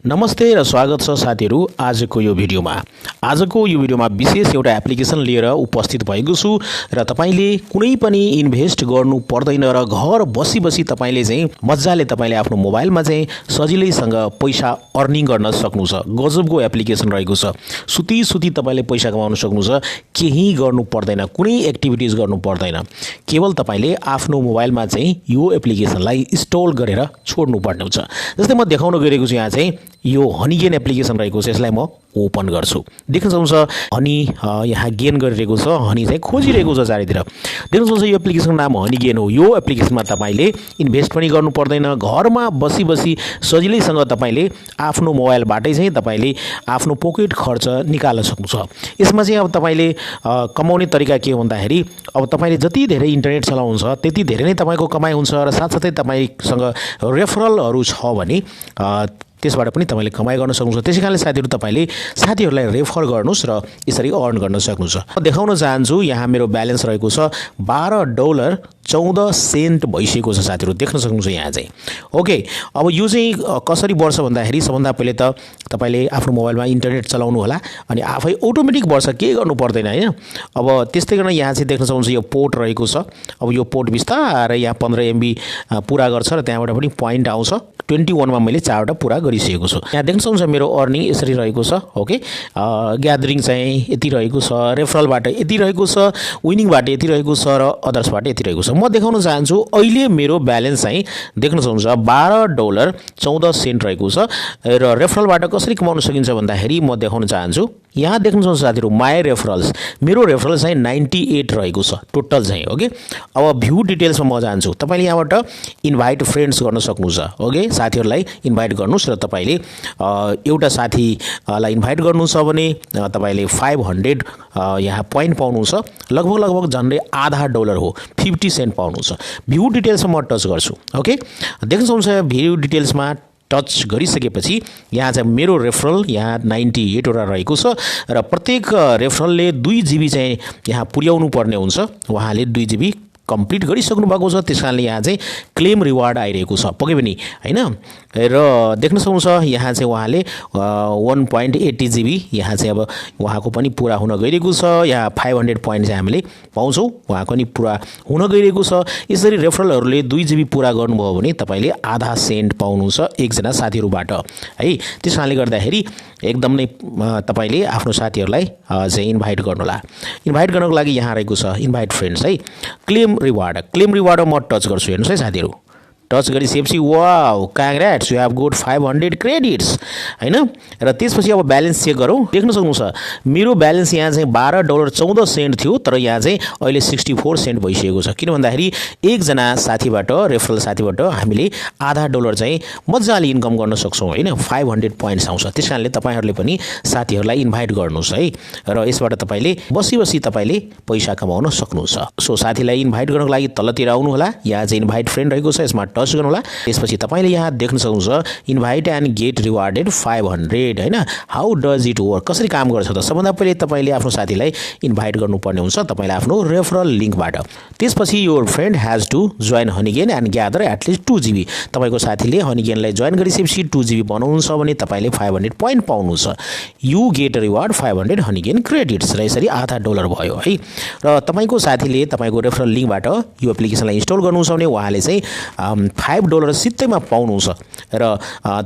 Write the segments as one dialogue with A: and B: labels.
A: नमस्ते र स्वागत छ साथीहरु आजको यो भिडियोमा विशेष एउटा एप्लिकेसन लिएर उपस्थित भएको छु र तपाईले कुनै पनि इन्भेस्ट गर्नु पर्दैन र घर बसी तपाईले चाहिँ मज्जाले तपाईले आफ्नो मोबाइलमा चाहिँ सजिलैसँग पैसा अर्निङ गर्न सक्नुहुन्छ। गजबको एप्लिकेसन रहेको छ। सुती तपाईले पैसा कमाउन सक्नुहुन्छ। केही गर्नु पर्दैन, कुनै एक्टिभिटीज गर्नु पर्दैन। केवल तपाईले आफ्नो मोबाइलमा चाहिँ यो एप्लिकेसनलाई इन्स्टल गरेर छोड्नु पर्ने हुन्छ। जस्तै म देखाउन गइरहेको छु यहाँ चाहिँ यो हनीगेन एप्लिकेसन रहेको छ। यसलाई म ओपन गर्छु। देख्न सक्नुहुन्छ हनी यहाँ गेन गरिरहेको छ। हनी चाहिँ खोजिरहेको छ चारैतिर। देख्न सक्नुहुन्छ यो एप्लिकेसनको नाम हनीगेन हो। यो एप्लिकेसनमा तपाईले इन्भेस्ट पनि गर्नु पर्दैन। घरमा बसी सजिलैसँग तपाईले आफ्नो मोबाइलबाटै चाहिँ तपाईले आफ्नो पकेट खर्च निकाल्न सक्नुहुन्छ। यसमा चाहिँ अब तपाईले कमाउने तरिका के हो भन्दाखेरि अब तपाईले जति धेरै इन्टरनेट चलाउनुहुन्छ त्यति धेरै नै तपाईको कमाइ हुन्छ र साथसाथै तपाईसँग रेफरलहरु छ भने त्यसबाट पनि तपाईले कमाइ गर्न सक्नुहुन्छ। त्यसैकारणले साथीहरु तपाईले साथीहरुलाई रेफर गर्नुस् र यसरी अर्न गर्न सक्नुहुन्छ। म देखाउन चाहन्छु यहाँ मेरो ब्यालेन्स रहेको छ $12.14 भइसकेको छ साथीहरु। देख्न सक्नुहुन्छ यहाँ चाहिँ। ओके, अब यो चाहिँ कसरी बढ्छ भन्दाखेरि सबभन्दा पहिले त तपाईले आफ्नो मोबाइलमा इन्टरनेट चलाउनु होला अनि आफै अटोमेटिक बढ्छ, केही गर्नु पर्दैन हैन। अब त्यस्तै गर्न यहाँ चाहिँ देख्न सक्नुहुन्छ यो पोर्ट रहेको छ। अब यो पोर्ट बिस्तारै यहाँ 15 MB पूरा गर्छ र त्यहाँबाट पनि पोइन्ट आउँछ। 21 मा मैले 4 वटा पूरा गरिसकेको छु। यहाँ देख्न सक्नुहुन्छ मेरो अर्निङ यसरी रहेको छ। ओके, ग्यादरिङ चाहिँ यति रहेको छ, रेफरलबाट यति रहेको छ, विनिङबाट यति रहेको छ र अदर्सबाट यति रहेको छ। म देखाउन चाहन्छु अहिले मेरो ब्यालेन्स चाहिँ देख्न सक्नुहुन्छ $12.14 रहेको छ र रेफरलबाट कसरी कमाउन सकिन्छ भन्दाखेरि म देखाउन चाहन्छु। यहाँ देख्न सक्नुहुन्छ साथीहरु माई रेफरल्स, मेरो रेफरल चाहिँ 98 रहेको छ टोटल चाहिँ। ओके, अब भ्यू डिटेल्समा म जान्छु। तपाईले यहाँबाट इन्भाइट फ्रेन्ड्स गर्न सक्नुहुन्छ। ओके, साथीहरुलाई इन्भाइट गर्नुस् र तपाईले एउटा साथीलाई इन्भाइट गर्नु छ भने तपाईले 500 यहाँ पोइन्ट पाउनुहुन्छ। लगभग झन्डै आधा $1 हो, 50 सेन्ट पाउनुहुन्छ। भ्यू डिटेल्समा म टच गर्छु। ओके, देख्न सक्नुहुन्छ भ्यू डिटेल्समा टच गरिसकेपछि यहाँ चाहिँ मेरो रेफरल यहाँ 98 वटा रहेको छ र प्रत्येक रेफरलले 2 GB चाहिँ यहाँ पुर्याउनु पर्ने हुन्छ। उहाँले 2 GB कम्प्लिट गरिसक्नु भएको छ। त्यसकारणले यहाँ चाहिँ क्लेम रिवार्ड आइरहेको छ पक्कै पनि हैन। र देख्न सक्नुहुन्छ यहाँ चाहिँ उहाँले 1.80 GB यहाँ चाहिँ अब उहाँको पनि पूरा हुन गइरहेको छ। यहाँ 500 पोइन्ट चाहिँ हामीले पाउँछौँ, उहाँको पनि पूरा हुन गइरहेको छ। यसरी रेफरलहरुले 2 GB पूरा गर्नुभयो भने तपाईले आधा सेन्ट पाउनुहुन्छ एकजना साथीहरुबाट है। त्यसकारणले गर्दाखेरि एकदम नै तपाईले आफ्नो साथीहरुलाई चाहिँ इन्भाइट गर्नुहोला। इन्भाइट गर्नको लागि यहाँ रहेको छ इन्भाइट फ्रेन्ड्स है। क्लेम रिवार्ड म टच गर्छु। हेर्नुस् है साथीहरु, टच गरिसकेपछि wow congrats you have got 500 credits हैन। र त्यसपछि अब ब्यालेन्स चेक गरौँ। देख्न सक्नुहुन्छ मेरो ब्यालेन्स यहाँ चाहिँ $12.14 थियो तर यहाँ चाहिँ अहिले 64 सेन्ट भइसकेको छ। किन भन्दाखेरि एकजना साथीबाट रेफरल साथीबाट हामीले आधा $1 चाहिँ मज्जाले इन्कम गर्न सक्छौं हैन। 500 पोइन्ट्स आउँछ। त्यसकारणले तपाईहरुले पनि साथीहरुलाई इन्भाइट गर्नुस् है र यसबाट तपाईले बसी तपाईले पैसा कमाउन सक्नुहुन्छ। सो साथीलाई इन्भाइट गर्नको लागि तलतिर आउनु होला। यहाँ चाहिँ इन्भाइट फ्रेन्ड रहेको छ, यसमा टच गर्नु होला। त्यसपछि तपाईले यहाँ देख्न सक्नुहुन्छ इन्भाइट एन्ड गेट रिवार्डेड 500 हैन। हाउ डज इट वर्क, कसरी काम गर्छ त? सबभन्दा पहिले तपाईले आफ्नो साथीलाई इन्भाइट गर्नुपर्ने हुन्छ तपाईले आफ्नो रेफरल लिंकबाट। त्यसपछि your friend has to join Honeygain and gather at least 2 GB। तपाईको साथीले हनीगेनलाई जोइन गरिसकेपछि 2 GB बनाउनुहुन्छ भने तपाईले 500 पोइन्ट पाउनुहुन्छ। You get reward 500 Honeygain credits र यसरी आधा $1 भयो है। र तपाईको साथीले तपाईको रेफरल लिंकबाट यो एप्लिकेसनलाई इन्स्टल गर्नुहुन्छ भने उहाँले चाहिँ $5 सित्तैमा पाउनुहुन्छ र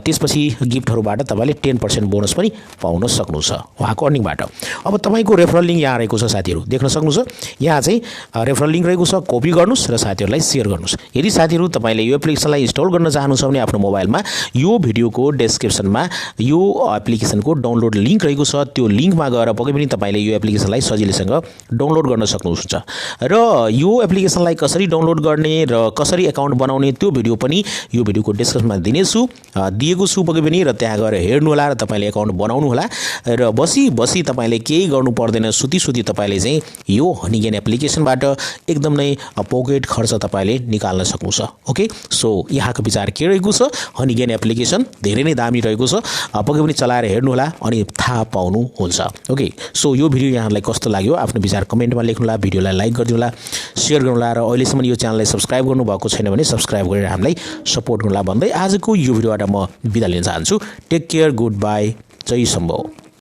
A: त्यसपछि गिफ्टहरुबाट तपाईले 10% बोनस पनि पाउन सक्नुहुन्छ उहाँको अर्निङबाट। अब तपाईको रेफरल लिंक यहाँ रहेको छ साथीहरु, देख्न सक्नुहुन्छ। यहाँ चाहिँ रेफरल लिंक रहेको छ, कपी गर्नुस् र साथीहरुलाई शेयर गर्नुस्। यदि साथीहरु तपाईले यो एप्लिकेसनलाई इन्स्टल गर्न चाहनुहुन्छ भने आफ्नो मोबाइलमा यो भिडियोको डेस्क्रिप्सनमा यो एप्लिकेसनको डाउनलोड लिंक रहेको छ। त्यो लिंकमा गएर पक्कै पनि तपाईले यो एप्लिकेसनलाई सजिलैसँग डाउनलोड गर्न सक्नुहुन्छ। र यो एप्लिकेसनलाई कसरी डाउनलोड गर्ने र कसरी अकाउन्ट बनाउने त्यो भिडियो पनि यो भिडियोको डिस्क्रिप्सनमा दिएको छु पक्कै पनि। र त्यहाँ गएर हेर्नु होला र तपाईले अकाउन्ट बनाउनु होला र बसी तपाईले केही गर्नु पर्दैन। सुती तपाईले चाहिँ यो हनीगेन एप्लिकेसनबाट एकदम नै पकेट खर्च तपाईले निकाल्न सक्नुहुन्छ। ओके, सो यहाँको विचार के रहेको छ? हनीगेन एप्लिकेसन धेरै नै दामी रहेको छ। पक्कै पनि चलाएर हेर्नु होला अनि थाहा पाउनु हुन्छ। ओके, सो यो भिडियो यहाँलाई कस्तो लाग्यो आफ्नो विचार कमेन्टमा लेख्नु होला। भिडियोलाई लाइक गरिदिनु होला, शेयर गर्नु होला र अहिलेसम्म यो च्यानललाई सब्स्क्राइब गर्नु भएको छैन भने सब्स्क्राइब गरेर हामीलाई सपोर्ट गर्नुलाई भन्दै आजको यो भिडियोबाट म बिदा लिन चाहन्छु। टेक केयर, गुड बाई, जय सम्भव।